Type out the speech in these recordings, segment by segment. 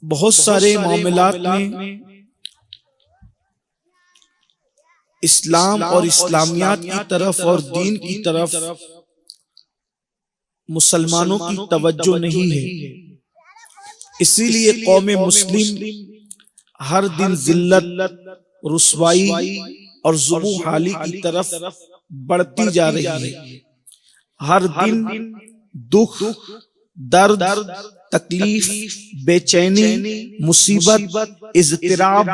बहुत सारे मामलात में इस्लाम और इस्लामियात की तरफ और दीन की तरफ मुसलमानों की तवज्जो नहीं है। इसीलिए कौम मुस्लिम हर दिन जिल्लत, रुसवाई और जुबू हाली की तरफ बढ़ती जा रही है। हर दिन दुख, दर्द, तकलीफ, बेचैनी, मुसीबत, इज़्तिराब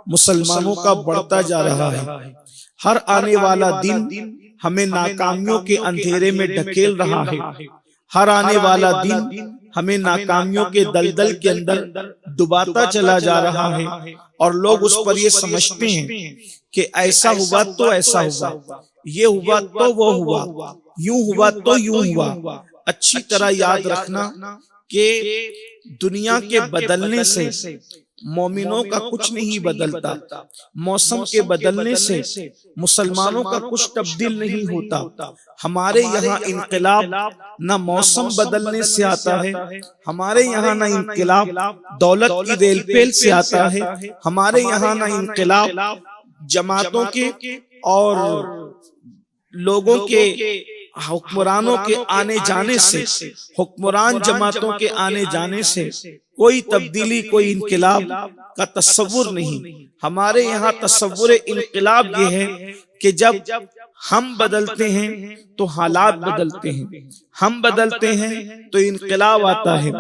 मुसलमानों का बढ़ता जा रहा है। हर आने वाला दिन हमें नाकामियों के अंधेरे में ढकेल रहा है। हर आने वाला दिन हमें नाकामियों के दलदल के अंदर डुबाता चला जा रहा है और लोग उस पर ये समझते हैं कि ऐसा हुआ तो ऐसा हुआ, ये हुआ तो वो हुआ, यूं हुआ तो यूं हुआ। अच्छी तरह याद रखना कि दुनिया के बदलने से मोमिनों का कुछ नहीं बदलता, मौसम के बदलने से मुसलमानों का कुछ तब्दील नहीं होता। हमारे यहाँ इनकलाब ना मौसम बदलने से आता है, हमारे यहाँ ना इनकलाब दौलत की रेलपेल से आता है, हमारे यहाँ ना इनकलाब जमातों के और लोगों के हुक्मरानों के आने जाने से, हुक्मरान जमातों के आने जाने से कोई तब्दीली, कोई इनकलाब का तस्वुर नहीं। हमारे यहाँ तस्वुर इनकलाब ये है कि जब हम बदलते हैं तो हालात बदलते हैं, हम बदलते हैं तो इनकलाब आता है,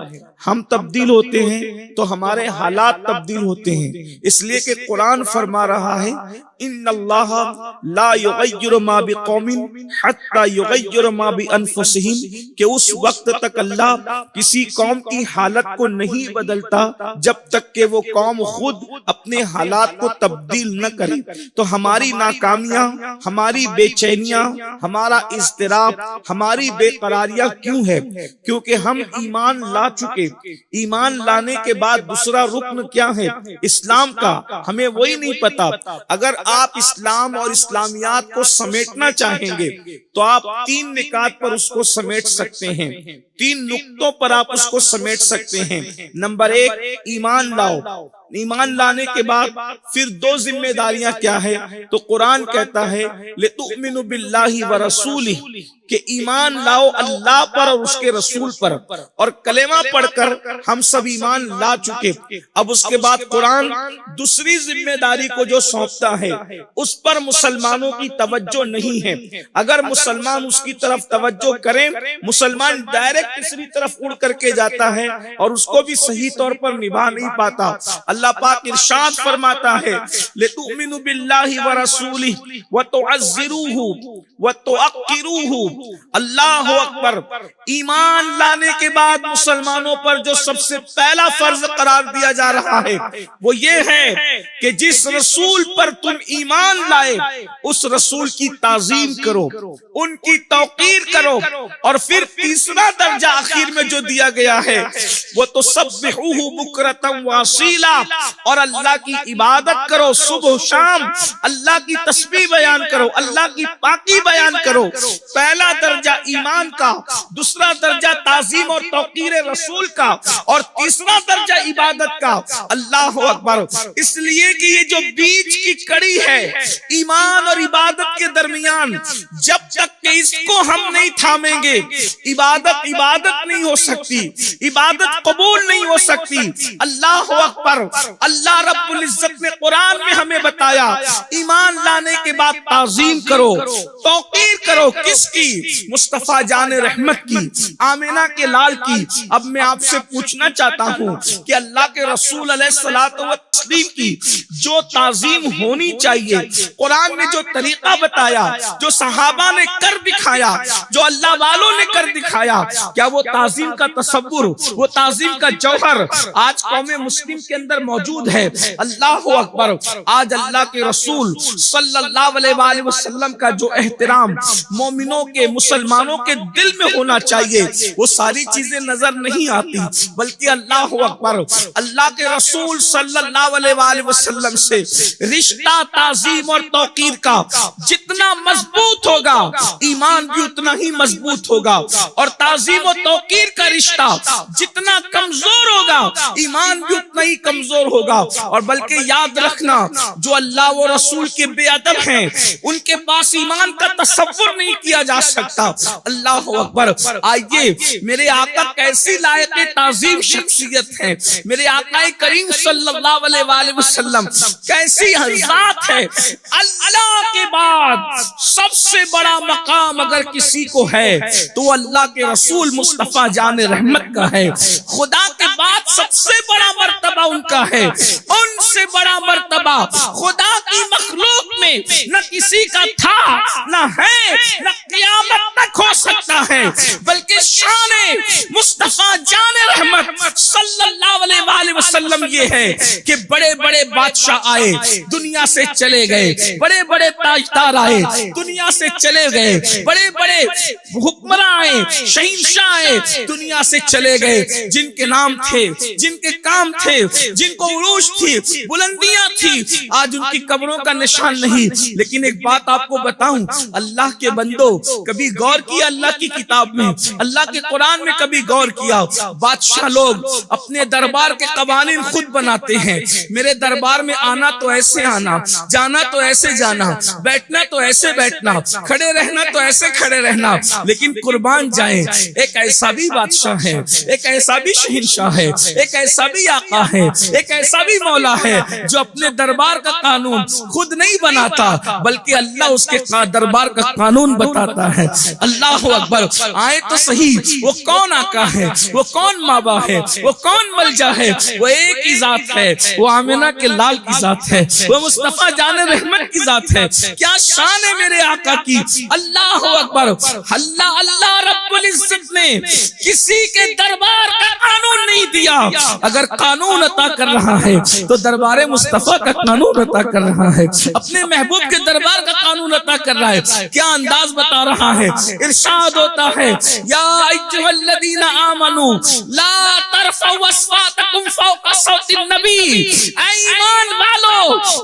हम तब्दील होते हैं तो हमारे हालात तब्दील होते हैं। इसलिए कि कुरान फरमा रहा है इन्नल्लाह ला युगय्यिरु मा बिकौमिन हत्ता युगय्यिरु मा बिअनफुसिहिम, कि उस वक्त तक अल्लाह किसी कौम की हालत को नहीं बदलता जब तक कि वो कौम खुद अपने हालात को तब्दील न करे। तो हमारी नाकामियां, हमारी बेचैनियां, हमारा इज़्तिराब, हमारी बेकरारियां क्यों है? क्योंकि हम ईमान ला चुके। ईमान लाने के बाद दूसरा रुक्न क्या है इस्लाम का, हमें वही नहीं पता। अगर आप इस्लाम और इस्लामियात को समेटना चाहेंगे तो आप 3 निकात पर उसको समेट सकते हैं, 3 नुक्तों पर आप उसको समेट सकते हैं। नंबर 1, ईमान लाओ। ईमान लाने के बाद फिर 2 जिम्मेदारियां क्या है? तो कुरान कहता है लितुमिनु बिल्लाहि व रसूलिही, कि ईमान लाओ अल्लाह पर और उसके रसूल पर, और कलेमा पढ़कर हम सब ईमान ला चुके। अब उसके बाद कुरान दूसरी जिम्मेदारी को जो सौंपता है उस पर मुसलमानों की तवज्जो नहीं है। अगर मुसलमान उसकी तरफ तवज्जो करें, मुसलमान डायरेक्ट तीसरी तरफ उड़ करके जाता है और उसको भी सही तौर पर निभा नहीं पाता। अल्लाह पाक इरशाद फरमाता है लितुमिनु बिल्लाहि व रसूलिही व तुअज़्ज़िरूहु व तुअक्किरूहु। अल्लाह अकबर। ईमान लाने के बाद मुसलमानों पर जो सबसे पहला फर्ज करार दिया जा रहा है वो ये है कि जिस रसूल पर तुम ईमान लाए उस रसूल की ताजीम करो, उनकी तौकीर करो। और फिर तीसरा दर्जा आखिर में जो दिया गया है वो तो सब्बिहूहु बुकरतम व असीला, और अल्लाह की इबादत करो सुबह शाम, अल्लाह की तस्बीह बयान करो, अल्लाह की पाकी बयान करो। पहला दर्जा ईमान का, दूसरा दर्जा ताजीम और तौकीर रसूल का, और तीसरा दर्जा इबादत का। अल्लाह अकबर। इसलिए कि ये जो बीच की कड़ी है ईमान और इबादत के दरमियान, जब तक कि इसको हम नहीं थामेंगे इबादत नहीं हो सकती, इबादत कबूल नहीं हो सकती। अल्लाह अकबर। अल्लाह रब्बुल इज्जत ने कुरान में हमें बताया ईमान लाने के बाद ताजीम करो, तौकीर करो। किसकी? मुस्तफा जान रहमत की, आमिना के लाल की। अब मैं आपसे पूछना चाहता हूँ कि अल्लाह के रसूल अलैहिस्सलातु व तस्लीम की जो ताजीम होनी चाहिए, कुरान ने जो तरीका बताया, जो सहाबा ने कर दिखाया, जो अल्लाह वालों ने कर दिखाया, क्या वो ताजीम का तसव्वुर, वो ताजीम का जौहर आज कौम मुस्लिम के अंदर मौजूद है। अल्लाह अकबर। आज अल्लाह के रसूल सल्लल्लाहु अलैहि वसल्लम का जो एहतराम मोमिनों के, मुसलमानों के दिल में होना चाहिए, वो सारी चीजें नजर नहीं आती, बल्कि अल्लाह अकबर, अल्लाह के रसूल सल्लल्लाहु अलैहि वसल्लम से रिश्ता, ताज़ीम और तौकीर का जितना मजबूत होगा, ईमान भी उतना ही मजबूत होगा। और ताज़ीम और तौकीर का रिश्ता जितना कमजोर होगा, ईमान भी उतना ही कमजोर होगा। और बल्कि याद रखना, जो अल्लाह व रसूल के बेअदब हैं, उनके पास ईमान का तसव्वुर नहीं किया जा सकता। अल्लाह अकबर। आइए, मेरे आका कैसी लायक ताज़ीम शख्सियत है, मेरे आका करीम सल्लल्लाहु अलैहि वसल्लम कैसी ज़ात है। अल्लाह के बाद सबसे बड़ा मकाम अगर किसी को है तो अल्लाह के रसूल मुस्तफा जाने रहमत का है। खुदा के बाद सबसे बड़ा मर्तबा उनका है। उनसे बड़ा मर्तबा खुदा की मखलूक में न किसी का था, न है, न क़यामत तक हो सकता है। बल्कि शाने मुस्तफा जाने रहमत सल्लल्लाहु अलैहि वसल्लम ये है कि बड़े बड़े बादशाह आए, दुनिया से चले गए, बड़े बड़े ताजदार आए, दुनिया से चले गए, बड़े बड़े हुक्मरान आए, शहींशाह आए, दुनिया से चले गए। जिनके नाम थे, जिनके काम थे, जिनको उरूज थी, बुलंदियां थी, आज उनकी कब्रों का निशान नहीं। लेकिन एक बात आपको बताऊं, अल्लाह के बंदो, कभी गौर किया अल्लाह की किताब में, अल्लाह के कुरान में कभी गौर किया? बादशाह लोग अपने दरबार के कवानीन खुद बनाते हैं। मेरे दरबार में आना तो ऐसे आना, जाना तो ऐसे जाना, बैठना तो ऐसे बैठना, खड़े रहना तो ऐसे खड़े रहना। लेकिन कुर्बान जाए, एक ऐसा भी बादशाह है, एक ऐसा भी शहंशाह है, एक ऐसा भी आका है, एक ऐसा भी मौला है जो अपने दरबार का कानून खुद नहीं बनाता, बल्कि अल्लाह उसके दरबार का कानून बताता है। अल्लाह अकबर। आए तो सही, वो कौन आका है, वो कौन माबा है, वो कौन मलजा है? वो एक ही जात है, वो आमिना के लाल की जात है, वो मुस्तफा जाने रहमत की जात है। क्या शान है मेरे आका की। अल्लाह अकबर। अल्लाह अल्लाह रब्बुल इज्जत ने किसी के दरबार का कानून नहीं दिया। अगर कानून अता कर रहा है तो दरबार मुस्तफा का कानून अता कर रहा है, अपने महबूब के दरबार का कानून अता कर रहा है। क्या अंदाज बता रहा है। इरशाद होता है, या अय्युहल्लज़ीना आमनू ला तरफ़उ अस्वातकुम फ़ौक़ सौतिन नबी। ईमान वालो,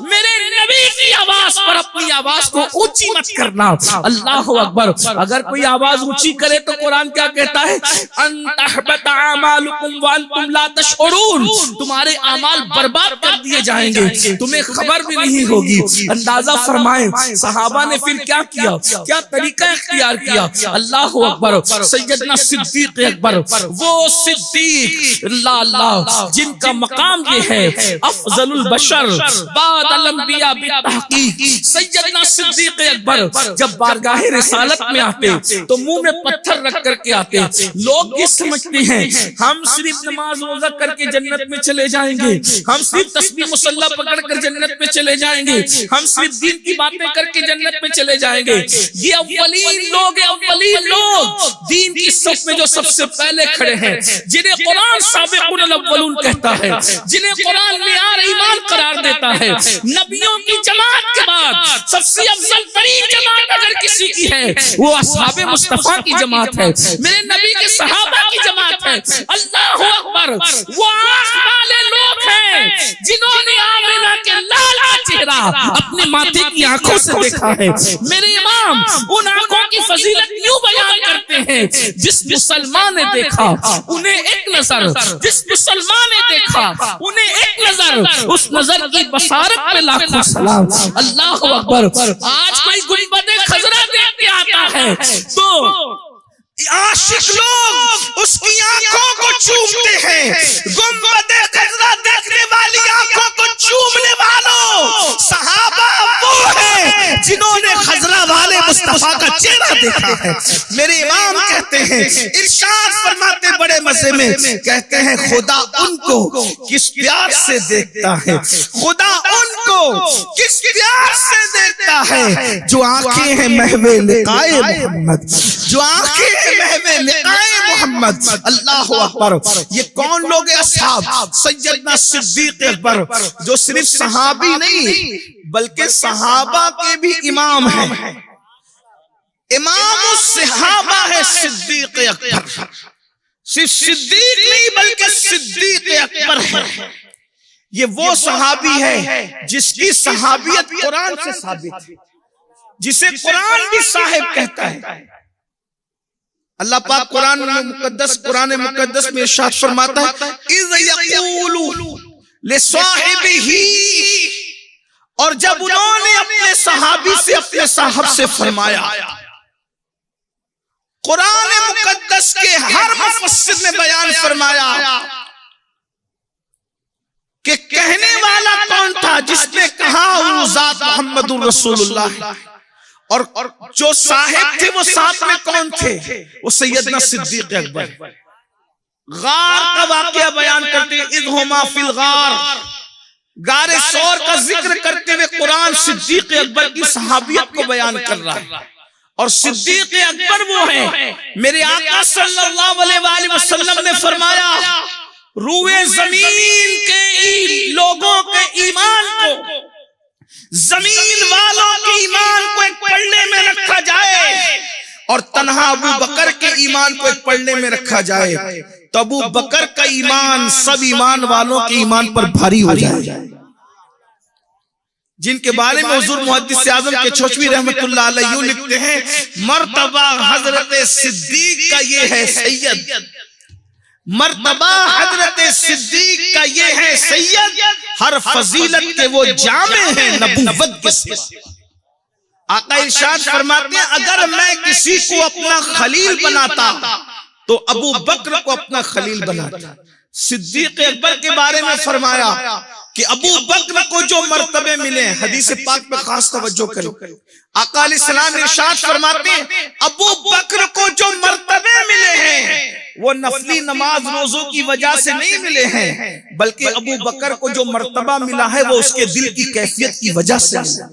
मेरे नबी की आवाज पर अपनी आवाज को ऊंची मत करना। अल्लाह अकबर। अगर कोई आवाज ऊंची करे तो कुरान क्या कहता है? अन तहबत आमालुकुम व अंतुम ला तशउरून। तुम्हारे अमाल बर्बाद कर दिए जाएंगे, तुम्हें खबर भी नहीं होगी। अंदाजा फरमाएं सहाबा ने फिर क्या किया, क्या तरीका इख्तियार किया। अल्लाह अकबर। सैयदना सिद्दीक अकबर, वो सिद्दीक अल्लाह जिनका मकाम ये है अफजलुल बशर बादल अंबिया बितहकीक। सैयदना सिद्दीक अकबर जब बारगाह रिसालत में आते तो मुंह में पत्थर रख करके आते। लोग ये समझते हैं हम सिर्फ नमाज रोजा करके जन्नत में चले जाएंगे, हम सिर्फ तस्बीह मुसल्ला पकड़ कर जन्नत में चले जाएंगे, हम सिर्फ दीन की बातें करके जन्नत में चले जाएंगे। ये अव्वलीन लोग, अव्वलीन लोग दीन की सफ में जो सबसे पहले खड़े हैं, जिन्हें कुरान साबिकुल अव्वलून कहता है, जिन्हें कुरान मियार ईमान करार देता है। नबियों की जमात के बाद सबसे अफजल तरीन जमात अगर किसी की है वो असहाबे मुस्तफा की जमात है, मेरे नबी के सहाबा की जमात है। अल्लाह अकबर। वो आँख वाले लोग हैं जिन्होंने आमिना के लाल का चेहरा अपने माथे की आंखों से देखा है। मेरे इमाम उन आंखों की फजीलत यूं बयान करते हैं, जिस मुसलमान ने देखा उन्हें एक नजर, जिस मुसलमान ने देखा उन्हें एक नजर, उस नजर की बसारत पे लाखों सलाम। अल्लाह अकबर। आज कोई गुंबदे खजरा देख के आता है तो आशिक लोग उसकी आंखों को चूमते हैं। गुंबदे खजरा देखने वाली आंखों को चूमने वालों सहाबा वो है जिन्होंने खजरा वाले मुस्तफा का चेहरा देखा है। मेरे इमाम कहते हैं, इरशाद फरमाते बड़े मजे में, कहते हैं खुदा उनको किस प्यार से देखता है, खुदा उनको को किस प्यार से देखता है, जो आंखें हैं महवे लिकाए मोहम्मद, जो आंखें हैं महवे लिकाए मोहम्मद। अल्लाह अकबर। ये कौन लोग हैं? असहाब सैयदना सिद्दीक अकबर, जो सिर्फ सहाबी नहीं बल्कि सहाबा के भी इमाम हैं। इमाम सहाबा है सिद्दीक अकबर। सिर्फ सिद्दीक नहीं बल्कि सिद्दीक अकबर है। ये वो सहाबी है जिसकी सहाबियत कुरान से साबित है, जिसे कुरान भी साहिब कहता है। अल्लाह पाक कुरान मुकद्दस में इरशाद फरमाता है, इज़ यक़ूलु लिसाहिबिही, और जब उन्होंने अपने सहाबी से, अपने साहब से फरमाया। कुरान मुकद्दस के हर मुफस्सिर ने बयान फरमाया कि कहने वाला कौन था, जिसने कहा वो ज़ात मुहम्मदुर रसूलुल्लाह, और जो साहिब थे वो साथ में कौन थे? वो सैयदना सिद्दीक अकबर। गार का वाकया बयान करते हैं, इज़ हुमा फिल गार, गारे सौर का जिक्र करते हुए कुरान सिद्दीक अकबर की सहाबियत को बयान कर रहा है। और सिद्दीक अकबर वो है, मेरे आका सल्लल्लाहु अलैहि वसल्लम ने फरमाया, रूए जमीन के लोगों के ईमान को, जमीन वालों के ईमान को एक पलड़े में रखा जाए और तन्हा अबू बकर के ईमान को एक पलड़े में रखा जाए, तो अबू बकर का ईमान सब ईमान वालों के ईमान पर भारी हो जाए। जिनके बारे में हुजूर मुहद्दिस आज़म के चौचवी रहमतुल्लाह अलैहि लिखते हैं, मर्तबा हजरत सिद्दीक का ये है सैयद, मर्तबा हजरत सिद्दीक का ये है सैयद, हर फजीलत के वो जामे हैं नबूवत के सिवा। आका इरशाद फरमाते हैं, अगर मैं किसी को अपना खलील बनाता तो अबू बकर को अपना खलील बनाता। सिद्दीक अकबर के बारे में फरमाया कि अबू बकर को जो मर्तबे मिले, हदीस पाक पे खास तवज्जो करें। आका अलैहिस्सलाम इरशाद फरमाते हैं, अबू बकर को जो मर्तबे मिले हैं वो नफली नमाज रोजों की वजह से नहीं मिले हैं, बल्कि अबू बकर को जो मर्तबा मिला है वो उसके दिल की कैफियत की वजह से मिला।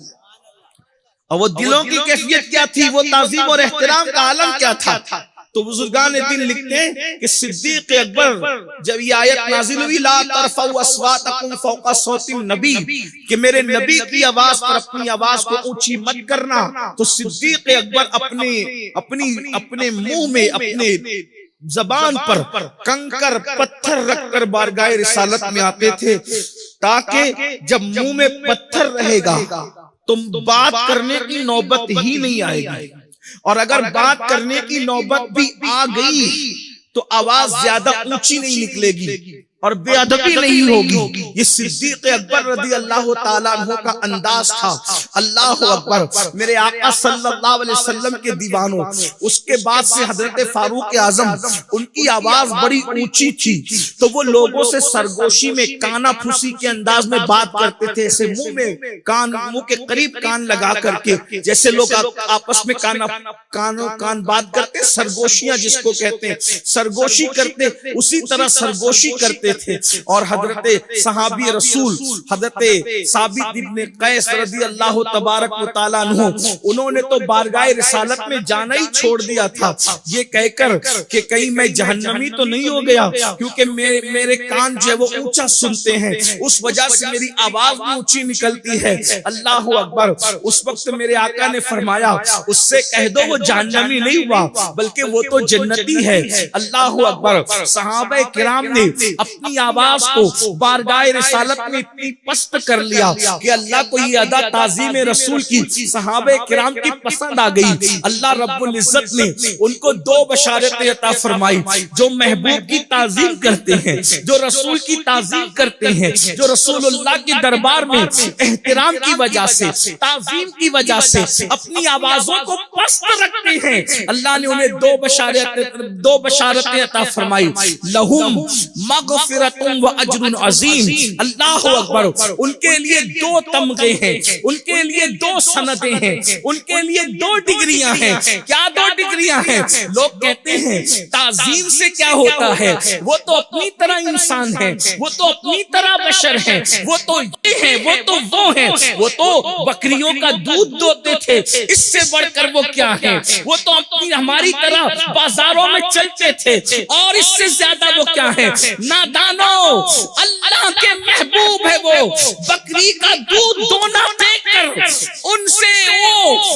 और वो दिलों की कैफियत क्या थी? वो ताज़ीम और एहतराम का आलम क्या था? तो बुजुर्गान दिन लिखते हैं कि सिद्दीक अकबर, जब ये आयत नाजिल हुई, ला तरफउ अस्वातकुम फौका सौतिन नबी, कि मेरे नबी की आवाज पर अपनी आवाज को ऊंची मत करना, तो सिद्दीक अकबर अपने मुंह में, अपने जबान पर कंकर पत्थर रखकर बारगाह रिसालत में आते थे, ताकि जब मुंह में पत्थर रहेगा तो बात करने की नौबत ही नहीं आएगी, और अगर बात करने की नौबत भी आ गई तो आवाज ज्यादा ऊंची नहीं निकलेगी और बेअदबी नहीं होगी। ये सिद्दीक अकबर रज़ी अल्लाह ताला अन्हु का अंदाज था। अल्लाह अकबर। मेरे आका सल्लल्लाहु अलैहि वसल्लम के दीवानों, उसके बाद से हजरत फारूक आजम, उनकी आवाज बड़ी ऊंची थी, तो वो लोगों से सरगोशी में काना फूसी के अंदाज में बात करते थे, ऐसे मुंह के करीब कान लगा करके, जैसे लोग आपस में कान बात करते, सरगोशियां जिसको कहते हैं, सरगोशी करते, उसी तरह सरगोशी करते थे। और हजरत सहाबी रसूल हजरत साबित इब्ने कैस रज़ी अल्लाह तबारक व तआला अन्हु, उन्होंने तो बारगाह रिसालत में जाना ही छोड़ दिया था, ये कहकर कि कहीं मैं जहन्नमी तो नहीं हो गया, क्योंकि मेरे कान जो है वो ऊंचा सुनते हैं, उस वजह से मेरी आवाज भी ऊंची निकलती है। अल्लाह अकबर। उस वक्त मेरे आका ने फरमाया, उससे कह दो वो जहन्नमी नहीं हुआ, बल्कि वो तो जन्नती है। अल्लाह अकबर। सहाबा किराम ने अपनी आवाज को बारगाह रिसालत में इतनी पस्त कर लिया कि अल्लाह को ये अदा ताज़ीम रसूल की सहाबा किराम की पसंद आ गई। अल्लाह रब्बुल इज्जत ने उनको दो बशारतें अता फरमाई, जो महबूब की ताज़ीम करते हैं, जो रसूल की ताज़ीम करते हैं, जो रसूलुल्लाह के दरबार में एहतराम की वजह से, ताज़ीम की वजह से अपनी आवाजों को पस्त रखते हैं। अल्लाह ने उन्हें दो बशारतें अता फरमाई, लहुम मगफिरतुन व अजरुन अजीम, अल्लाह अकबर। उनके लिए 2 तमगे हैं, उनके लिए 2 सनदें हैं, उनके लिए 2 डिग्रियां हैं। क्या 2 डिग्रियां हैं? लोग कहते हैं ताजीम से क्या होता है, वो तो अपनी तरह इंसान है, वो तो अपनी तरह बशर है, वो तो ये है, वो तो वो है, वो तो बकरियों का दूध दोते थे, इससे बढ़कर वो क्या है? वो तो अपनी हमारी तरह बाजारों में चलते थे, और इससे ज्यादा वो क्या है? नादानो, अल्लाह के महबूब है वो। बकरी का दूध दोना देखकर उनसे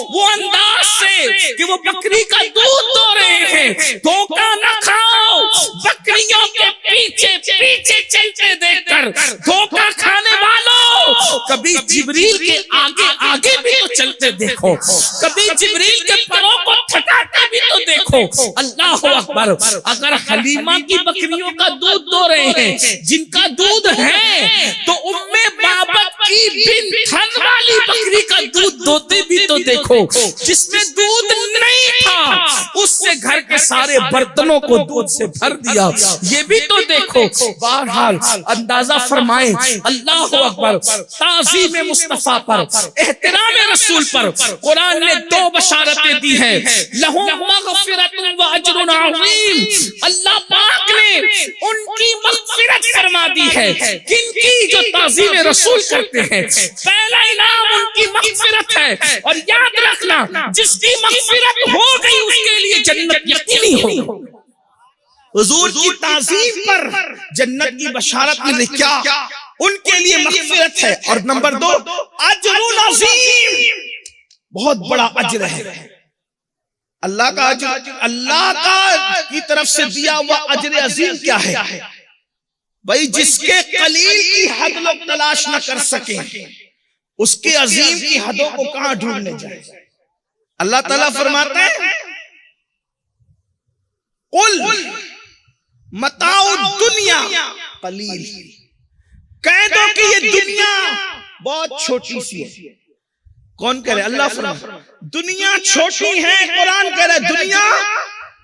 वो अंदाज से कि वो बकरी का दूध दो रहे हैं, धोखा न खाओ। बकरियों के पीछे पीछे चलते देखकर धोखा खाने वालों, कभी जिब्रील के आगे आगे भी तो चलते देखो, कभी जिब्रील के पैरों को थकाते भी तो देखो। अल्लाह अकबर। अगर हलीमा की बकरियों का दूध दो रहे हैं, जिनका दूध है, तो उम्मे बाबत की बिन थन वाली बकरी का दूध दोते भी तो देखो। जिसमें दूध नहीं था उससे घर के सारे बर्तनों को दूध से भर दिया, ये भी तो देखो। बहरहाल अंदाजा फरमाएं, अल्लाह अकबर। ताज़ीम मुस्तफा पर, एहतराम रसूल पर कुरान ने 2 बशारतें दी है। लहुम मग़फ़िरतुन व अज्रुन अज़ीम। अल्लाह पाक ने उनकी मग़फ़िरत फरमा दी है। किनकी? जो ताज़ीम रसूल करते हैं। पहला इनाम उनकी मग़फ़िरत है, और याद रखना, जिसकी मग़फ़िरत हो गई उसके लिए जन्नत यकीनी हो। हुजूर की ताज़ीम पर जन्नत की बशारत में क्या? उनके लिए मग़फ़िरत है। और नंबर 2, अज्रुन अज़ीम, बहुत बड़ा अज्र है। अल्लाह का अज्र, अल्लाह का की तरफ से दिया हुआ अज्र अज़ीम क्या है भाई? जिसके कलील की हद लोग तलाश न कर सके, उसके अजीम की हदों को कहां ढूंढने जाए? अल्लाह ताला फरमाता है, कुल मताउ दुनिया कलील। कह दो कि ये दुनिया बहुत छोटी सी है। कौन कह रहे? अल्लाह फरमाता है दुनिया छोटी है। कुरान कह रहा है दुनिया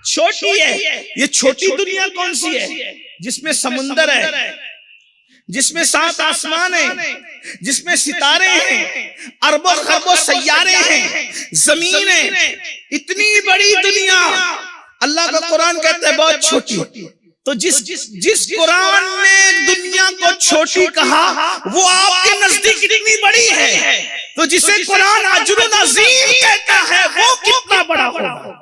छोटी है। ये छोटी दुनिया कौन सी है? जिसमें समुंदर है, जिसमें 7 आसमान है, जिसमें सितारे हैं, अरबों खरबों सैयारे हैं, जमीन है। इतनी बड़ी दुनिया अल्लाह का कुरान कहता है बहुत छोटी। तो जिस कुरान ने दुनिया को छोटी कहा, वो आपके नजदीक इतनी बड़ी है, तो जिसे कुरान अज्रुन अज़ीम कहता है वो कितना बड़ा होगा?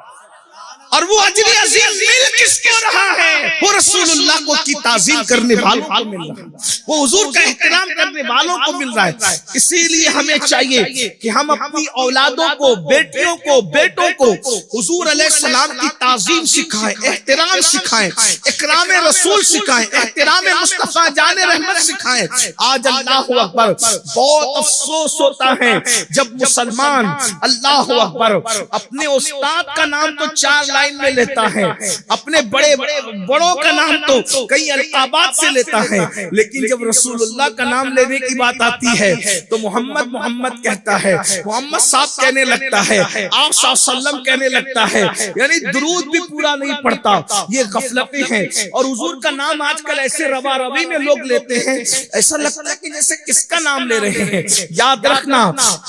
और वो अज्र अज़ीम मिल किसको रहा है? वो रसूलुल्लाह को की ताज़ीम करने वालों को मिल रहा है, वो हुजूर का एहतराम करने वालों को मिल रहा है। इसीलिए हमें चाहिए कि हम अपनी औलादों को, बेटियों को, बेटों को हुजूर अलैहिस्सलाम की ताज़ीम सिखाएं, एहतराम सिखाएं, इकराम रसूल सिखाएं, एहतराम मुस्तफा जाने रहमत सिखाएं। आज अल्लाह अकबर, बहुत अफसोस होता है जब मुसलमान अल्लाह अकबर अपने उस्ताद का नाम तो 4 लाइन में लेता है, अपने बड़ों का नाम तो कई अलकाबात से लेता है, लेकिन जब रसूलुल्लाह का नाम लेने की बात आती है तो मोहम्मद मोहम्मद कहता है, मोहम्मद साहब कहने लगता है, आप सल्लम कहने लगता है, यानी दुरूद भी पूरा नहीं पढ़ता। ये गफलतें हैं। और हुजूर का नाम आजकल ऐसे रवा रवी में लोग लेते हैं, ऐसा लगता है कि जैसे किसका नाम ले रहे हैं। याद रखना,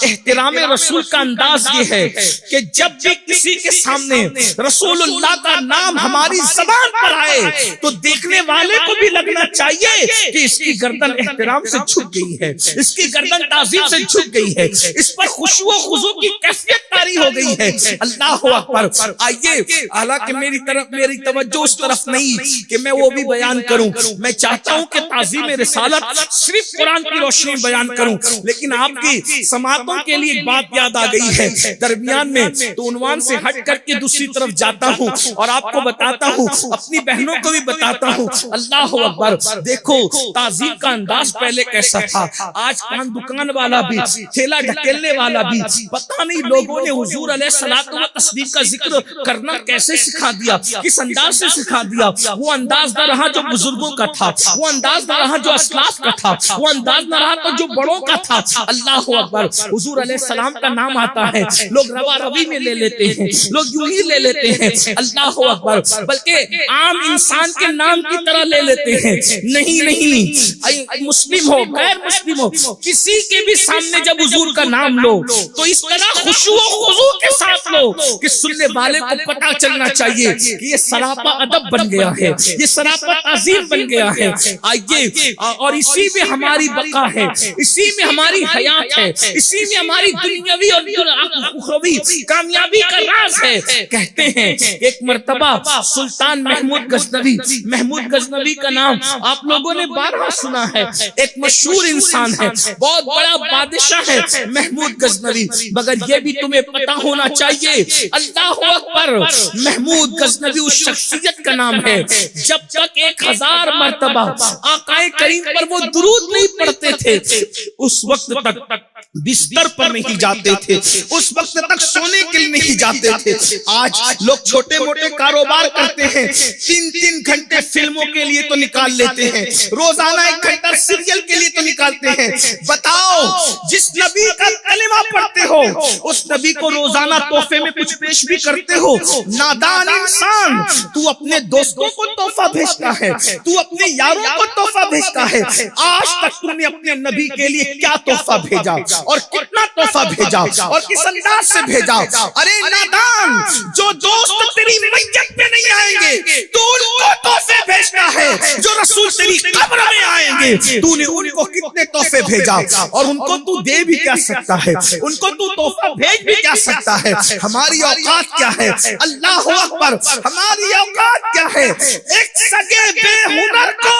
एहतराम रसूल का अंदाज ये है कि जब भी किसी के सामने रसूलुल्लाह का नाम हमारी ज़बान पर आए तो देखने वाले को भी लगना चाहिए कि इसकी गर्दन एहतराम से झुक गई है, इसकी गर्दन ताज़ीम से झुक गई है, इस पर खुशू व खुजू की कैफियत तारी हो गई है। अल्लाह अकबर। आइए, हालांकि मेरी तवज्जो उस तरफ नहीं कि मैं वो भी बयान करूं, मैं चाहता हूं कि ताज़ीम रिसालत सिर्फ कुरान की रोशनी बयान करूं, लेकिन आपकी समातों के लिए एक बात याद आ गई है दरमियान में, तो उन्वान से हट करके दूसरी तरफ जाता हूँ और आपको बताता हूँ, अपनी बहनों को भी बताता हूँ। अल्लाह अकबर। देखो ताज़ीम का अंदाज पहले कैसा था। आज पान दुकान वाला भी, ठेला ढकेलने वाला भी, पता नहीं लोगों ने हुजूर अलैहिस्सलातु व तस्लीम का जिक्र करना कैसे सिखा दिया, किस अंदाज से सिखा दिया। वो अंदाज न रहा जो बुजुर्गों का था, वो अंदाज न रहा जो अस्लाफ का था, वो अंदाज न रहा तो जो बड़ों का था। अल्लाह अकबर। हुजूर अलैहिस्सलाम का नाम आता है, लोग रवा रवी में ले लेते हैं, लोग यूं ही ले लेते हैं। हैं अल्लाह अकबर, बल्कि आम इंसान के नाम की तरह ले लेते हैं। नहीं नहीं, मुस्लिम हो गैर मुस्लिम हो, किसी के भी सामने जब हुजूर का नाम लो तो इस तरह खुशू खुजू के साथ लो कि सुनने वाले को पता चलना चाहिए कि ये सरापा अदब बन गया है, ये सरापा ताजीम बन गया है। आइए, और इसी में हमारी बका है, इसी में हमारी हयात है, इसी में हमारी दुनियावी और उखरवी कामयाबी का राज है। कहते हैं एक मर्तबा सुल्तान महमूद गजनवी का नाम आप लोगों ने बारहा सुना है, एक मशहूर इंसान है, बहुत बड़ा बादशाह है महमूद गजनवी, मगर ये भी तुम्हें पता होना चाहिए अल्लाह अकबर, महमूद गजनवी उस शख्सियत का नाम है जब तक 1000 मर्तबा आकाए करीम पर वो दुरूद नहीं पढ़ते थे उस वक्त तक बिस्तर पर नहीं जाते थे, उस वक्त तक सोने के लिए नहीं जाते थे। आज लोग छोटे मोटे कारोबार करते हैं, 3-3 घंटे फिल्मों के लिए तो निकाल लेते हैं, रोजाना 1 घंटा सीरियल के लिए तो निकालते हैं। बताओ, जिस नबी का कलिमा पढ़ते हो उस नबी को रोजाना तोहफे में कुछ पेश भी करते हो। नादान इंसान, तू अपने दोस्तों को तोहफा भेजता है, तू अपने यारों को तोहफा भेजता है। आज तक तुमने अपने नबी के लिए क्या तोहफा भेजा और कितना तोहफा भेजा और किस अंदाज से भेजा? अरे नादान, जो दोस्त तेरी मैयत पे नहीं आएंगे तू उनको तोहफे भेजता है, जो रसूल तेरी कब्र में आएंगे तूने उनको कितने तोहफे भेजा और उनको तू दे भी क्या सकता है, उनको तू तोहफा भेज भी क्या सकता है? हमारी औकात क्या है? अल्लाह अकबर, हमारी औकात क्या है? एक सगे बेहुनर को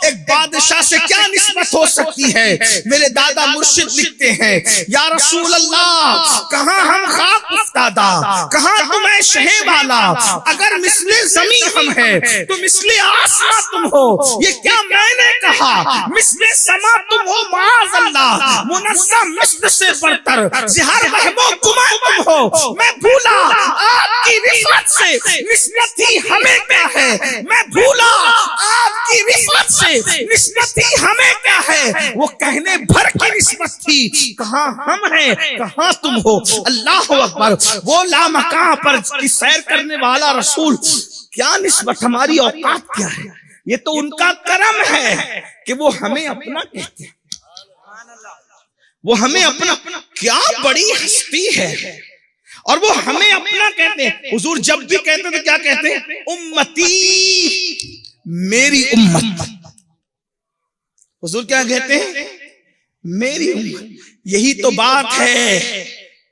एक बादशाह से क्या निस्बत हो सकती है? मेरे दादा मुर्शिद लिखते हैं, या रसूल अल्लाह, कहाँ हम खाक उफ्तादा, कहाँ तुम्हें शहे वाला, अगर मिसले ज़मीन हम है तो मिसले आसमां तुम हो। ये क्या मैंने कहा? मिसले समा तुम हो माज़ अल्लाह, मुनज़्ज़म मिस्ल से बरतर, ज़िहार महबूब गुमा तुम हो। मैं भूला आपकी रिफ़त से निस्बत ही हमें क्या है, मैं भूला आपकी रिफ़त से निस्बत ही हमें क्या है। वो कहने भर की निस्बत थी, कहाँ हम हैं, कहाँ तुम हो। अल्लाह अकबर, वो लामकां पर की सैर करने वाला रसूल, क्या निस्बत, हमारी औकात क्या है? ये तो उनका करम है कि वो हमें अपना कहते हैं, वो हमें अपना, क्या बड़ी हस्ती है और वो हमें अपना कहते हैं। हुजूर जब भी कहते हैं तो क्या कहते हैं? उम्मती, मेरी उम्मत। हुजूर क्या कहते हैं? मेरी उम्मत। यही तो बात है,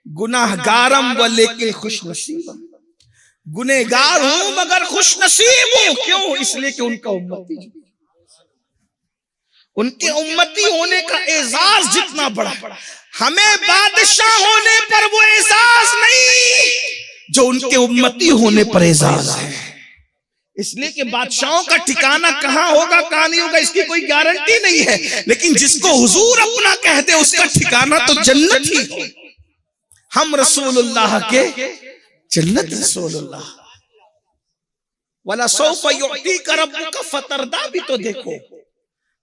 गुनाहगारम व लेकिन खुश नसीबम, गुनहगार हूं मगर खुश नसीब हूं। क्यों? इसलिए कि उनका उम्मती, उनके उम्मती होने का एजाज जितना बड़ा, हमें बादशाह होने पर वो एजाज नहीं जो उनके उम्मती होने पर एजाज है। इसलिए कि बादशाहों का ठिकाना कहाँ होगा कहाँ नहीं होगा इसकी कोई गारंटी नहीं है, लेकिन जिसको हुजूर अपना कहते उसका ठिकाना तो जन्नत ही हो। हम रसूलुल्लाह के जन्नत रसूलुल्लाह वाला सौफ युअतीका रब्बुका फतरदा भी तो देखो।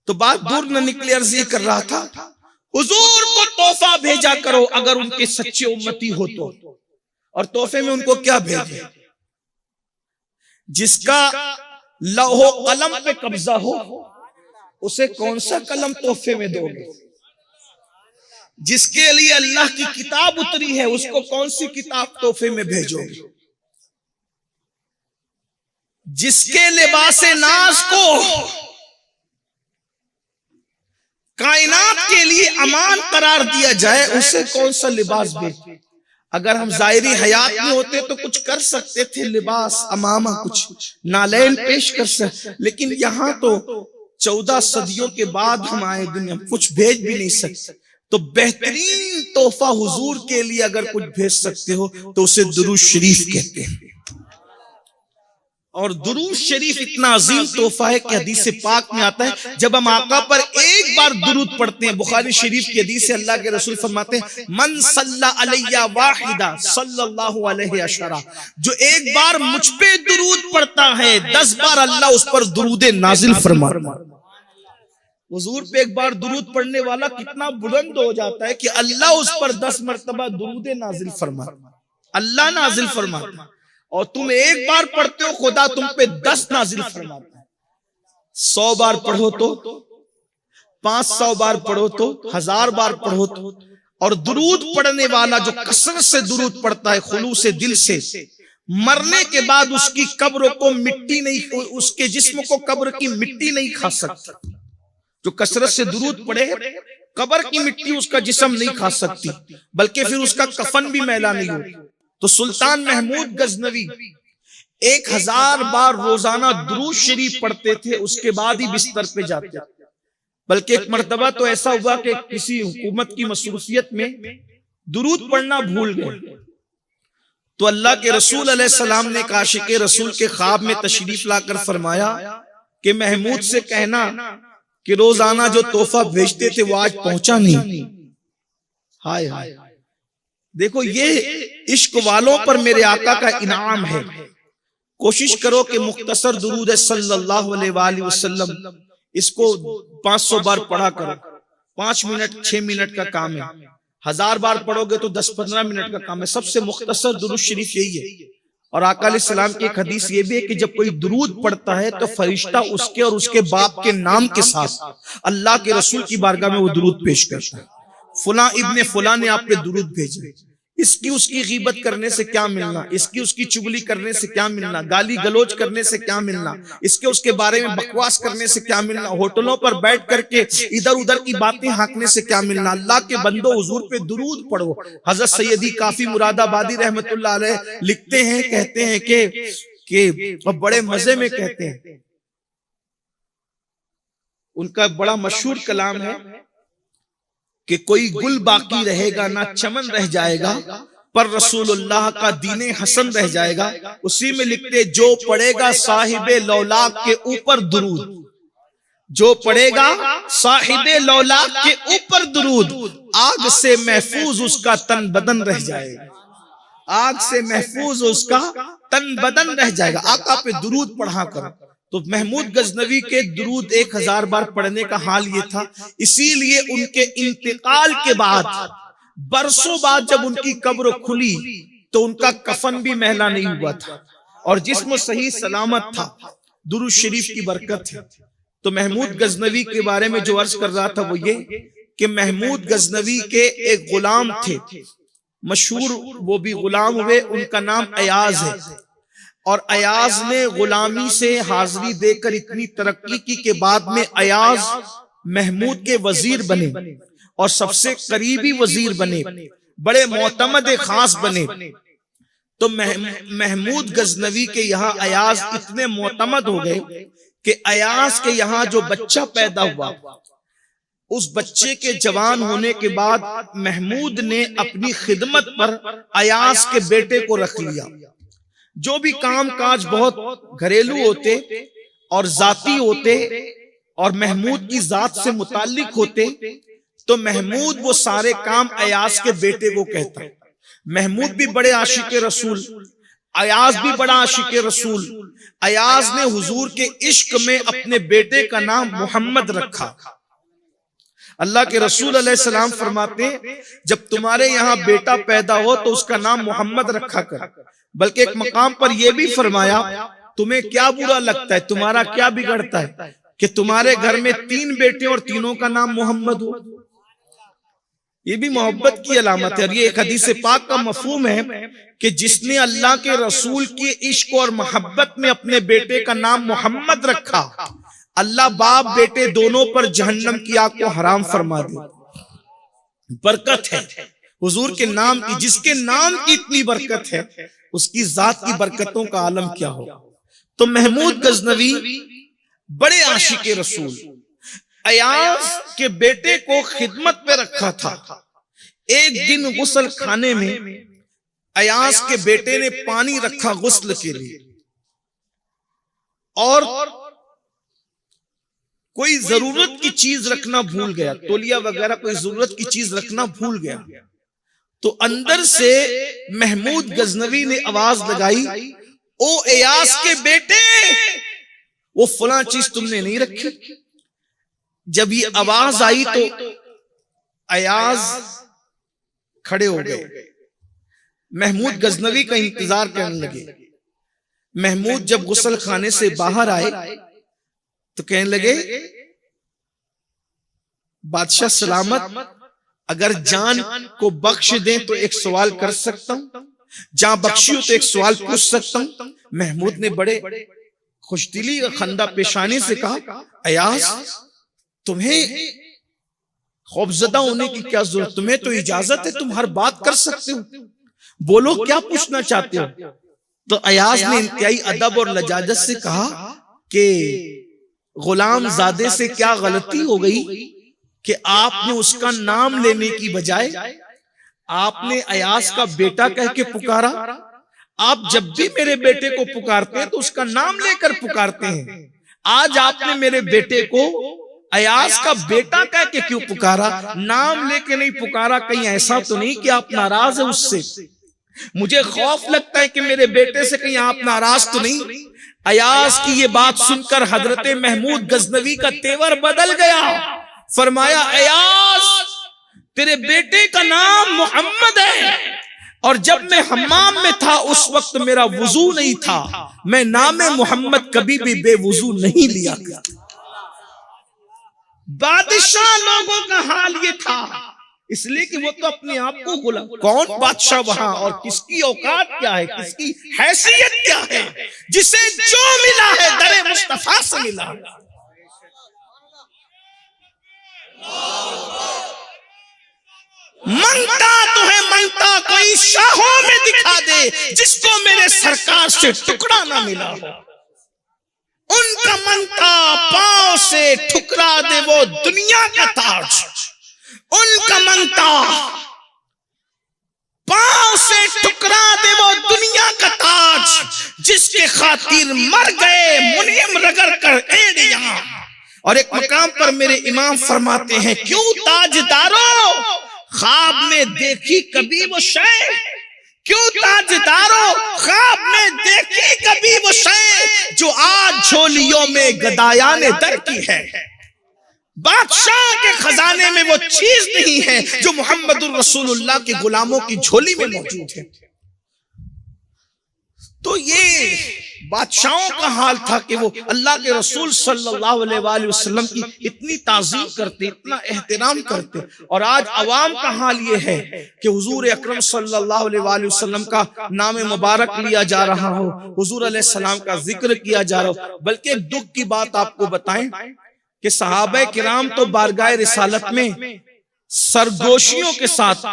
तो बात दूर न निकले, अर्ज ये कर रहा था हुजूर को तोहफा भेजा करो अगर उनके सच्चे उम्मती हो तो, और तोहफे में उनको क्या भेजे? जिसका लौहो कलम पे कब्जा हो उसे कौन सा कलम तोहफे में दोगे? जिसके लिए अल्लाह की किताब उतरी है उसको कौन सी किताब तोहफे में भेजोगे? जिसके लिबासे नाज को कायनात के लिए अमान करार दिया जाए उसे कौन सा लिबास भेजे? अगर हम जायरी हयात में होते तो कुछ कर सकते थे, लिबास अमामा कुछ नालैन पेश कर सकते, लेकिन यहाँ तो 14 सदियों के बाद हम आए दुनिया में, कुछ भेज भी नहीं सकते। तो बेहतरीन तोहफा हुजूर के लिए अगर कुछ भेज सकते हो तो उसे दुरूद शरीफ कहते हैं। और दुरूद शरीफ इतना अजीम तोहफा है कि हदीस पाक में आता है जब हम आका पर एक बार दुरूद पढ़ते हैं, बुखारी शरीफ की हदीस से अल्लाह के रसूल फरमाते हैं मन सल्ला अलैया वाहिदा सल्लल्लाहु अलैहि अशरा, जो एक बार मुझ पे दुरूद पढ़ता है 10 बार अल्लाह उस पर दुरूद नाजिल फरमाता है। हुजूर पे एक बार दुरूद पढ़ने वाला कितना बुलंद हो जाता है कि अल्लाह उस पर 10 मरतबा दुरूद नाजिल फरमाता, अल्लाह नाजिल फरमाता। और तुम एक बार पढ़ते हो खुदा तुम पे 10 नाजिल फरमाता है। 100 बार पढ़ो तो, 500 बार पढ़ो तो, 1000 बार पढ़ो तो। और दुरूद पढ़ने वाला जो कसरत से दुरूद पढ़ता है खुलूस से दिल से, मरने के बाद उसकी कब्र को मिट्टी नहीं, उसके जिस्म को कब्र की मिट्टी नहीं खा सकती। जो कसरत से दुरूद पढ़े कब्र की मिट्टी उसका जिस्म नहीं खा सकती, बल्कि फिर उसका कफन भी मैला नहीं हो। तो सुल्तान महमूद गजनवी 1000 बार रोजाना दुरूद शरीफ पढ़ते थे, उसके बाद ही बिस्तर पे जाते। बल्कि एक मर्तबा तो ऐसा हुआ कि किसी हुकूमत की मसरूफियत में दुरूद पढ़ना भूल गए, तो अल्लाह के रसूल अलैहिस्सलाम ने काशिके रसूल के ख्वाब में तशरीफ लाकर फरमाया कि महमूद से कहना कि रोजाना जो तोहफा भेजते थे वो आज पहुंचा नहीं। हाय हाय, देखो ये इश्क वालों पर मेरे आका का इनाम है। कोशिश करो कि मुख्तसर दुरूद सल्लल्लाहु अलैहि वसल्लम इसको 500 बार पढ़ा करो। 5 मिनट 6 मिनट का काम है, 1000 बार पढ़ोगे तो 10-15 मिनट का काम है। सबसे मुख्तसर दुरूद शरीफ यही है। और आका अलैहिस्सलाम की एक हदीस ये भी है कि जब कोई दुरूद पढ़ता है तो फरिश्ता उसके और उसके बाप के नाम के साथ अल्लाह के रसूल की बारगाह में वो दुरूद पेश करता है। फुला इब्ने फुला ने आप पे दुरूद भेजे। इसकी उसकी गीबत करने से क्या मिलना, इसकी उसकी चुगली करने से क्या मिलना, गाली गलोच करने से क्या मिलना, इसके उसके बारे में बकवास करने से क्या मिलना, होटलों पर बैठ करके इधर उधर की बातें हाँकने से क्या मिलना। अल्लाह के बंदो हुजूर पे दुरूद पढ़ो। हजरत सैयदी काफी मुरादाबादी रहमतुल्लाह अलैह लिखते हैं, कहते हैं कि बड़े मजे में कहते हैं, उनका बड़ा मशहूर कलाम है कि कोई गुल बाकी रहेगा ना चमन रह जाएगा, पर रसूलुल्लाह का दीने हसन रह जाएगा। उसी में लिखते जो पढ़ेगा साहिबे लौलाक के ऊपर दुरूद, जो पढ़ेगा साहिबे लौलाक के ऊपर दुरूद, आग से महफूज उसका तन बदन रह जाएगा। आग से महफूज उसका तन बदन रह जाएगा। आका पे दुरूद पढ़ा करो। तो महमूद गजनवी के दुरूद 1000 बार पढ़ने का हाल ये था। इसीलिए उनके इंतकाल के बाद बरसों बाद जब उनकी कब्र खुली तो उनका कफन भी मैला नहीं हुआ था और जिस्म सही सलामत था। दुरूद शरीफ की बरकत है। तो महमूद गजनवी के बारे में जो अर्ज कर रहा था वो ये कि महमूद गजनवी के एक गुलाम थे, मशहूर वो भी गुलाम हुए, उनका नाम अयाज है। और अयाज ने गुलामी से हाजिरी देकर इतनी तरक्की की कि बाद में अयाज महमूद के वजीर बने और सबसे करीबी वजीर बने, बड़े मोतमद खास बने। तो महमूद गजनवी के यहाँ अयाज इतने मोतमद हो गए कि अयाज के यहाँ जो बच्चा पैदा हुआ, उस बच्चे के जवान होने के बाद महमूद ने अपनी खिदमत पर अयाज के बेटे को रख लिया। जो भी काम काज बहुत घरेलू होते और जाती होते और महमूद की जात से मुताल्लिक होते, तो महमूद वो सारे काम अयाज के बेटे को कहता। महमूद भी बड़े आशिक रसूल, अयाज भी बड़ा आशिक रसूल। अयाज ने हुजूर के इश्क में अपने बेटे का नाम मोहम्मद रखा। अल्लाह के रसूल अलैहिस्सलाम फरमाते जब तुम्हारे यहाँ बेटा पैदा हो तो उसका नाम मोहम्मद रखा कर। बल्कि एक मकाम पर यह भी फरमाया तुम्हें क्या बुरा लगता है, तुम्हारा क्या बिगड़ता है कि तुम्हारे घर में 3 बेटे और तीनों का नाम मोहम्मद हो। ये भी मोहब्बत की अलामत है। और ये एक हदीस पाक का मफहूम है कि जिसने अल्लाह के रसूल के इश्क और मोहब्बत में अपने बेटे का नाम मोहम्मद रखा, अल्लाह बाप बेटे दोनों पर जहन्नम की आग को हराम फरमा दे। बरकत है हुजूर के नाम की। जिसके नाम की इतनी बरकत है उसकी जात की बरकतों का आलम क्या हो। तो महमूद गजनवी बड़े आशिक रसूल, अयाज के बेटे को खिदमत पे रखा था। एक दिन गुस्ल खाने में अयाज के बेटे ने पानी रखा गुस्ल के लिए और कोई जरूरत की चीज रखना भूल गया, तौलिया वगैरह कोई जरूरत की चीज रखना भूल गया। तो अंदर से महमूद गजनवी ने आवाज लगाई, ओ अयाज के बेटे, वो फलां चीज तुमने नहीं रखी। जब ये आवाज आई तो अयाज खड़े हो गए, महमूद गजनवी का इंतजार करने लगे। महमूद जब गुस्ल खाने से बाहर आए तो कहने लगे, बादशाह सलामत, अगर जान को बख्श दें तो एक सवाल कर सकता हूं, जान बख्शी हो तो एक सवाल पूछ सकता हूं। महमूद ने बड़े खुशदिली और खंदा पेशानी से कहा, अयास, तुम्हें खौफजदा होने की क्या जरूरत, तुम्हें तो इजाजत है, तुम हर बात कर सकते हो, बोलो क्या पूछना चाहते हो। तो अयास ने इंतहाई अदब और लजाजत से कहा कि गुलाम जादे से क्या गलती हो गई कि आपने उसका नाम लेने की बजाय आपने अयास का बेटा कह के पुकारा। आप जब भी मेरे बेटे को पुकारते हैं तो उसका नाम लेकर पुकारते हैं, आज आपने मेरे बेटे को अयास का बेटा कह के क्यों पुकारा, नाम लेके नहीं पुकारा। कहीं ऐसा तो नहीं कि आप नाराज है उससे, मुझे खौफ लगता है कि मेरे बेटे से कहीं आप नाराज तो नहीं। अयास की ये बात सुनकर हजरत महमूद गजनवी का तेवर बदल गया। फरमाया, अयास, तेरे बेटे का नाम मोहम्मद है, और जब मैं हम्माम में था उस वक्त मेरा वुजू नहीं था, मैं नाम मोहम्मद कभी भी बेवुजू नहीं लिया करता। बादशाह लोगों का हाल ये था, इसलिए कि वो तो अपने आप को गुलाम, कौन बादशाह वहां और किसकी औकात क्या है, किसकी हैसियत क्या है, जिसे जो मिला है दरे मुस्तफा से मिला। मंगता तो है मंगता कोई शाहों में दिखा दे, जिसको मेरे सरकार से टुकड़ा ना मिला हो। उनका मंगता पांव से ठुकरा दे वो दुनिया का ताज, उनका मंगता पांव से ठुकरा दे वो दुनिया का ताज, जिसके खातिर मर गए मुनीम रगड़ कर एड़ियां। और एक मकाम पर मेरे इमाम फरमाते हैं, क्यों ताजदारों ख्वाब में देखी कभी वो शय, क्यों ताजदारों ख्वाब में देखी कभी वो शय, जो आज झोलियों में गदायाने दर की है। बादशाह के खजाने में वो चीज नहीं है जो मोहम्मदुर रसूलुल्लाह के गुलामों की झोली में मौजूद है। तो ये बादशाहों का हाल था कि वो अल्लाह के रसूल सल्लल्लाहु अलैहि वसल्लम की इतनी ताज़ीम करते, इतना एहतराम करते। और आज अवाम का हाल ये है कि हुजूर अकरम सल्लल्लाहु अलैहि वसल्लम का नाम मुबारक लिया जा रहा हो, हुजूर अलैहि सलाम का जिक्र किया जा रहा हो। बल्कि एक दुख की बात आपको बताएं कि सहाबा किराम तो बारगाह रिसालत में सरगोशियों के साथ,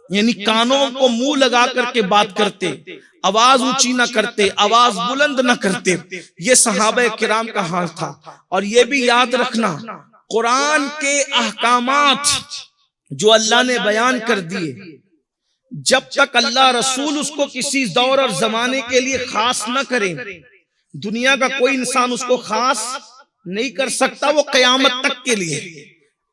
यानी कानों को मुंह लगा करके बात करते, आवाज ऊंची ना करते, आवाज बुलंद ना करते। ये सहाबा किराम का हाल था। और ये भी याद रखना, कुरान के अहकामात जो अल्लाह ने बयान कर दिए, जब तक अल्लाह रसूल उसको किसी दौर और जमाने के लिए खास न करें, दुनिया का कोई इंसान उसको खास नहीं कर सकता, वो कयामत तक के लिए।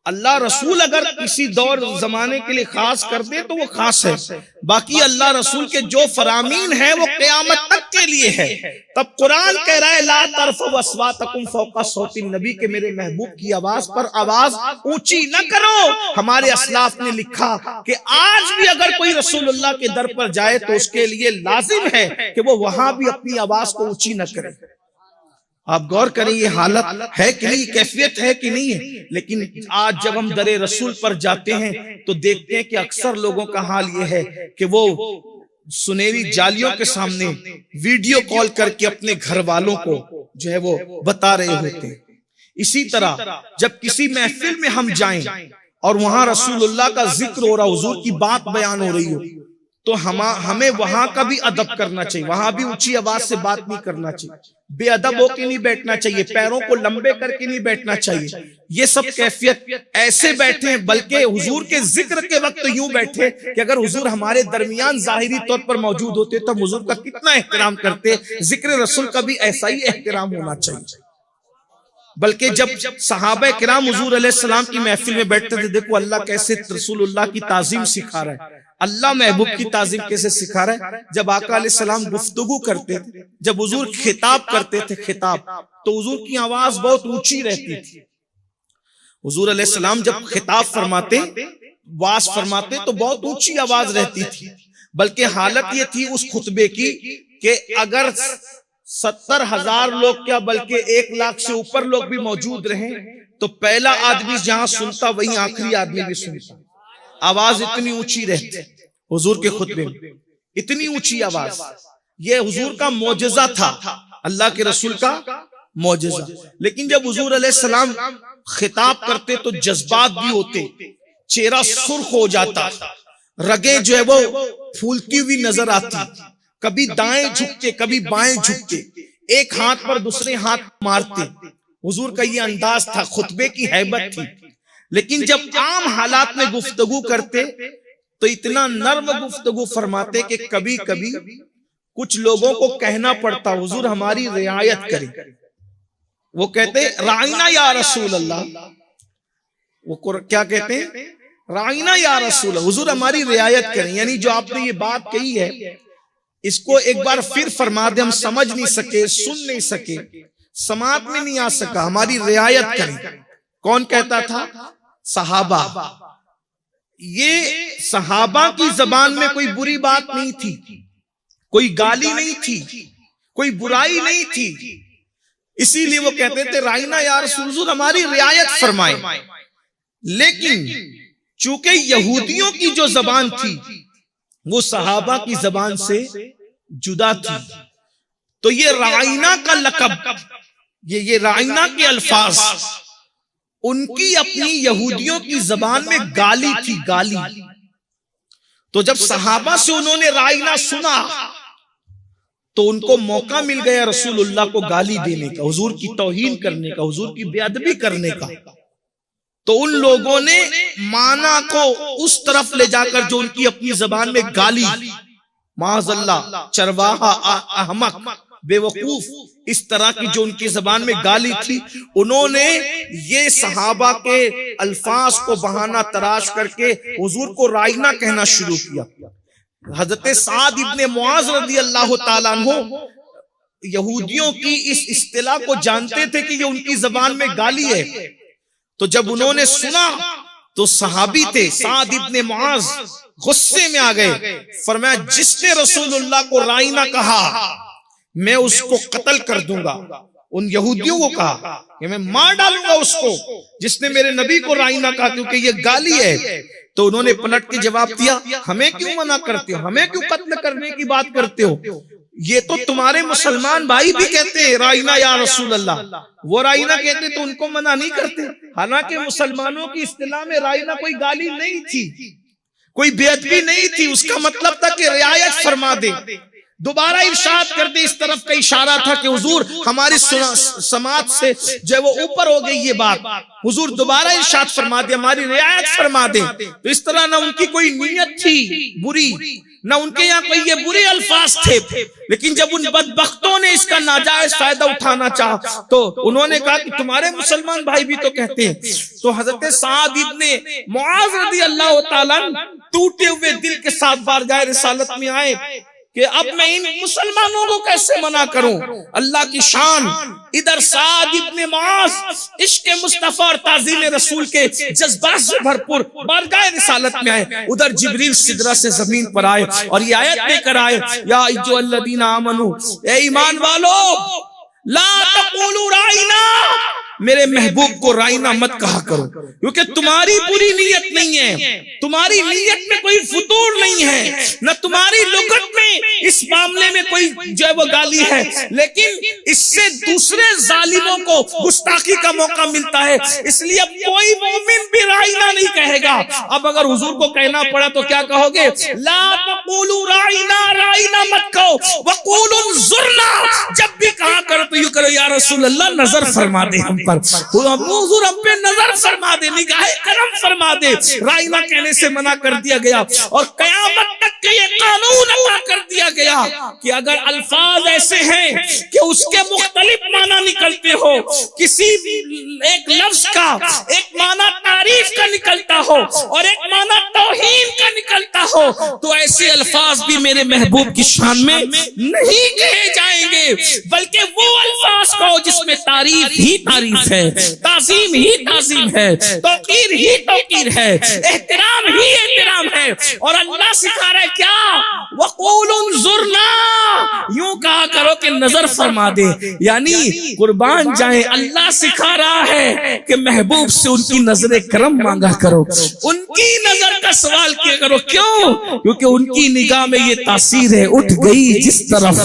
अल्लाह रसूल अगर किसी दौर जमाने के लिए खास कर दे तो वो खास है, बाकी अल्लाह रसूल के जो फरामीन है वो क़यामत तक के लिए है। तब कुरान कह रहा है, ला तरफ़उ अस्वातकुम फ़ौक़ा सौति नबी, के मेरे महबूब की आवाज पर आवाज ऊंची न करो। हमारे असलाफ ने लिखा कि आज भी अगर कोई रसूलुल्लाह के दर पर जाए तो उसके लिए लाजिम है कि वो वहां भी अपनी आवाज को ऊंची न करे। आप गौर करें, ये हालत है कि नहीं, कैफियत है कि नहीं है। लेकिन आज जब हम दरे रसूल पर जाते हैं तो देखते हैं कि अक्सर लोगों का हाल ये है कि वो सुनहरी जालियों के सामने वीडियो कॉल करके अपने घर वालों को जो है वो बता रहे होते हैं। इसी तरह जब किसी महफिल में हम जाएं और वहां रसूलुल्लाह का जिक्र हो रहा, हुजूर की बात बयान हो रही हो, तो हमें वहां का भी अदब करना चाहिए, वहां भी ऊंची आवाज से बात नहीं करना चाहिए, बेअदब होके नहीं बैठना चाहिए, पैरों को लंबे करके नहीं बैठना चाहिए। ये सब कैफियत ऐसे बैठे हैं, बल्कि हुजूर के जिक्र के वक्त तो यूं बैठे कि अगर हुजूर हमारे दरमियान जाहिरी तौर पर मौजूद होते तो हुजूर का कितना एहतराम करते। जिक्र रसूल का भी ऐसा ही एहतराम होना चाहिए। बल्कि जब सहाबा किराम हुजूर अलैहिस्सलाम की महफिल में बैठते थे, देखो अल्लाह कैसे रसूलुल्लाह की ताजीम सिखा रहा है, अल्लाह महबूब की ताजीम कैसे सिखा रहा है। जब आका अलैहिस्सलाम गुफ्तगू करते थे, जब हुजूर खिताब करते थे खिताब, तो हुजूर की आवाज बहुत ऊंची रहती थी। हुजूर अलैहिस्सलाम जब खिताब फरमाते, वास फरमाते तो बहुत ऊंची आवाज रहती थी। बल्कि हालत ये थी उस खुतबे की कि अगर 70,000 लोग क्या बल्कि 1 लाख से ऊपर लोग भी मौजूद रहे तो पहला आदमी जहां सुनता वहीं आखिरी आदमी भी सुनता। आवाज इतनी ऊंची रहती हुजूर के खुतबे में, इतनी ऊंची आवाज। ये हुजूर का मौजज़ा था, अल्लाह के रसूल का मौजज़ा। लेकिन जब हुजूर अलैहिस्सलाम खिताब करते तो जज्बात भी होते, चेहरा सुर्ख हो जाता, रगे जो है वो फूलती हुई नजर आती, कभी दाएं झुकते कभी बाएं झुकते, एक हाथ पर दूसरे हाथ मारते। हुजूर का ये अंदाज था, खुतबे की हैबत थी। लेकिन जब आम हालात में गुफ्तगू करते तो इतना नर्म गुफ्तगू फरमाते कि कभी कभी कुछ लोगों को कहना पड़ता, हुजूर हमारी रियायत करें। वो कहते राइना या रसूल अल्लाह, वो क्या कहते हैं, राइना या रसूल, हुजूर हमारी रियायत करें। यानी जो आपने ये बात कही है इसको एक बार फिर फरमा दे, हम समझ नहीं सके, सुन नहीं सके, समात में नहीं आ सका, हमारी रियायत करें। कौन कहता था? सहाबा। ये सहाबा की जबान में कोई बुरी बात नहीं थी, कोई गाली नहीं थी, कोई बुराई नहीं थी, इसीलिए वो कहते थे राइना या रसूल, हुजूर हमारी रियायत फरमाए। लेकिन चूंकि यहूदियों की जो जबान थी वो सहाबा की जबान से जुदा थी, तो ये राइना का लकब, ये राइना के अल्फाज उनकी अपनी यहूदियों की जबान में गाली थी, गाली। तो जब सहाबा से उन्होंने राइना सुना तो उनको मौका मिल गया रसूलुल्लाह को गाली देने का, हुजूर की तौहीन करने का, हुजूर की बेअदबी करने का। तो उन लोगों ने माना को उस तरफ ले जाकर जो उनकी अपनी जबान में गाली, माज़अल्लाह, चरवाहा, अहमक, बेवकूफ, इस तरह की जो उनकी जबान में गाली थी, उन्होंने ये सहाबा के अल्फाज को बहाना तराश करके हुजूर को राइना कहना शुरू किया। हजरत साद इब्ने मुआज रज़ी अल्लाह ताला अन्हु यहूदियों की इस इस्तिलाह को जानते थे कि ये उनकी जबान में गाली है। तो जब उन्होंने सुना तो सहाबी थे साद इब्ने मुआज गुस्से में आ गए, फरमाया जिसने रसूलुल्लाह को राइना कहा मैं उसको कत्ल कर दूंगा। उन यहूदियों को कहा कि मैं मार डालूंगा उसको जिसने मेरे नबी को राइना कहा, क्योंकि ये गाली है। तो उन्होंने पलट के जवाब दिया, हमें क्यों मना करते हो, हमें क्यों कत्ल करने की बात करते हो, ये तो तुम्हारे मुसलमान भाई भी कहते हैं राइना या रसूल अल्लाह, वो राइना कहते तो उनको मना नहीं करते। हालांकि मुसलमानों की इस्तिलाह में राइना कोई गाली नहीं थी, कोई बेअदबी नहीं थी, उसका मतलब था कि रियायत फरमा दे, दोबारा इरशाद कर दे। इस तरफ का इशारा था कि हुजूर हमारी समाज से जो है वो ऊपर हो गई ये बात, हुजूर दोबारा इरशाद फरमा दे, हमारी रियायत फरमा दे। तो इस तरह ना उनकी कोई नीयत थी बुरी, ना उनके यहाँ कोई ये बुरे अल्फाज थे। लेकिन जब उन बदबख्तों ने इसका नाजायज फायदा उठाना चाहा तो उन्होंने कहा कि तुम्हारे मुसलमान भाई भी तो कहते हैं। तो हजरत साद इब्ने मुआज रज़ी अल्लाह ताला टूटे हुए दिल के साथ बारगाह रिसालत में आए कि अब मैं इन मुसलमानों को कैसे मना करूं। अल्लाह की शान, इधर साद इब्ने मुआज इश्क मुस्तफा और ताज़ीम रसूल के जज्बात से भरपूर बारगाह रिसालत में आए, उधर जिब्रील सिदरा से जमीन पर आए और ये आयत लेकर आए, या अय्युहल्लज़ीना आमनू, ए ईमान वालो, ला तक़ूलू राइना, मेरे महबूब को राइना मत कहा करो, क्योंकि तुम्हारी बुरी नीयत नहीं है, तुम्हारी नीयत में कोई फुतूर नहीं है, न तुम्हारी लुगत में इस मामले में कोई जो है वो गाली है, लेकिन इससे दूसरे जालिमों को गुस्ताखी का मौका मिलता है। इसलिए अब कोई मोमिन भी राइना नहीं कहेगा। अब अगर हुजूर को कहना पड़ा तो क्या कहोगे? ला तक़ूलू राइना, राइना मत कहो, वक़ूलू ज़ुरना, जब भी कहा करो तो यूं करो, या रसूल अल्लाह नजर फरमा दे हम पर, हुजूर हम पे नजर फरमा दे, निगाहे करम फरमा दे। राइना कहने से मना कर दिया गया और कयामत तक के ये कानून अता कर दिया गया कि अगर अल्फाज ऐसे हैं कि उसके मुख्तलिफ माना निकलते हो, किसी एक लफ्ज का एक माना तारीफ का निकलता हो और एक माना तौहीन का निकलता हो, तो ऐसे अल्फाज भी मेरे महबूब की शान में नहीं कहे जाएंगे, बल्कि वो अल्फाज कहो जिसमें तारीफ ही तारीफ है, ताज़ीम ही ताज़ीम है, तौकीर ही तौकीर है, एहतराम ही एहतराम है। और अल्लाह सिखा रहा है क्या, वक़ूल उन्ज़ुरना, यूं कहा करो कि नजर फरमा दे, यानी कुर्बान जाए। अल्लाह सिखा रहा है कि महबूब से उनकी नजर करम मांगा करो, उनकी नजर का सवाल किया करो। क्यों? क्योंकि उनकी निगाह में ये तासीर है, उठ गई जिस तरफ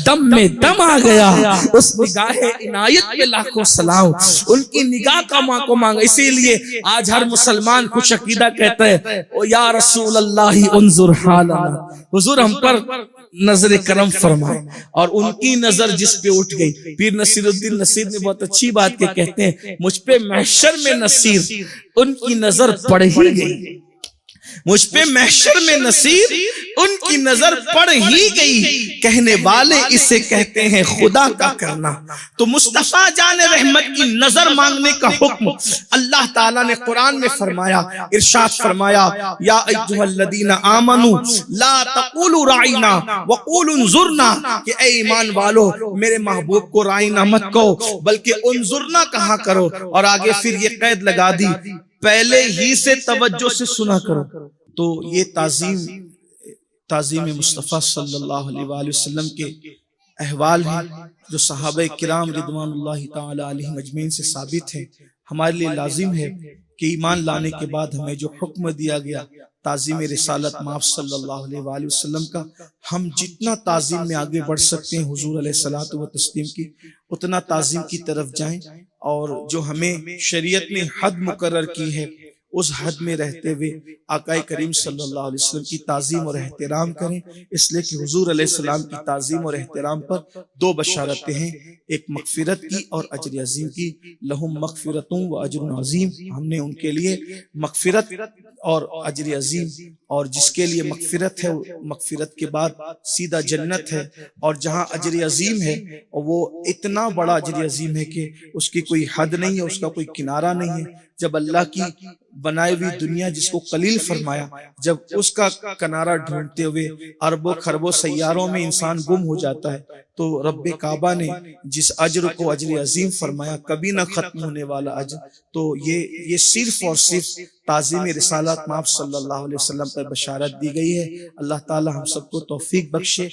दम में दम आ गया, उस निगाह इनायत पे लाखों सलाम। उनकी निगाह का मां को मांगा। इसीलिए आज हर मुसलमान खुश अकीदा कहता है, ओ या रसूल अल्लाह उन्जुर हालना, हुजूर हम पर नजर करम फरमाए। और उनकी नजर जिस पे उठ गई, पीर नसीरुद्दीन नसीर ने बहुत अच्छी बात के कहते हैं, मुझ पे महशर में नसीर उनकी नजर पड़ ही गई, मुझ पे महशर में नसीर उनकी नजर पड़ ही गई। कहने वाले इसे कहते हैं खुदा का करना। तो मुस्तफा जाने रहमत की नजर मांगने का हुक्म अल्लाह ताला ने कुरान में फरमाया, इरशाद फरमाया, या अय्युहल्लदीना आमनू ला तक़ूलू राइना वक़ूलू उन्ज़ुरना, कि ए ईमान वालो मेरे महबूब को राइना मत कहो बल्कि उन्ज़ुरना कहा करो। और आगे फिर ये कैद लगा दी, पहले ही से तवज्जो से सुना करो। तो ये ताज़ीम मुस्तफ़ा सल्लल्लाहु अलैहि वसल्लम के अहवाल हैं जो सहाबा किराम रिदवानुल्लाहि ताला अलैहिम अजमईन से साबित है। हमारे लिए लाजिम है कि ईमान लाने के बाद हमें जो हुक्म दिया गया ताज़ीम रिसालत माफ सल्लल्लाहु अलैहि वसल्लम का, हम जितना ताज़ीम में आगे बढ़ सकते हैं हुजूर अलैहिस्सलातु व तस्लीम की, उतना ताज़ीम की तरफ जाएं। और जो हमें शरीयत ने हद मुकर्रर की है उस हद में रहते हुए आकाए करीम सल्लल्लाहु अलैहि वसल्लम की ताज़ीम और एहतराम करें। इसलिए कि हुजूर अलैहिस्सलाम की ताज़ीम और एहतराम पर दो बशारतें हैं, एक मगफिरत की और अजर अजीम की। लहुम मगफिरतुम व अजरुन अजीम, हमने उनके लिए मगफिरत और अजर अजीम, और जिसके लिए मगफिरत है मगफिरत के बाद सीधा जन्नत है, और जहाँ अजर अजीम है वो इतना बड़ा अजर अजीम है कि उसकी कोई हद नहीं है, उसका कोई किनारा नहीं है। जब अल्लाह की बनाई हुई दुनिया जिसको कलील फरमाया, जब उसका किनारा ढूंढते हुए अरबों खरबों सैयारों में इंसान गुम हो जाता है, तो रब्बे काबा ने जिस अजर को अजर अजीम फरमाया, कभी ना खत्म होने वाला अजर, तो ये सिर्फ और सिर्फ ताज़ीम रिसालत माफ सल्लल्लाहु अलैहि वसल्लम पर बशारत दी गई है। अल्लाह ताला हम सबको तौफीक बख्शे,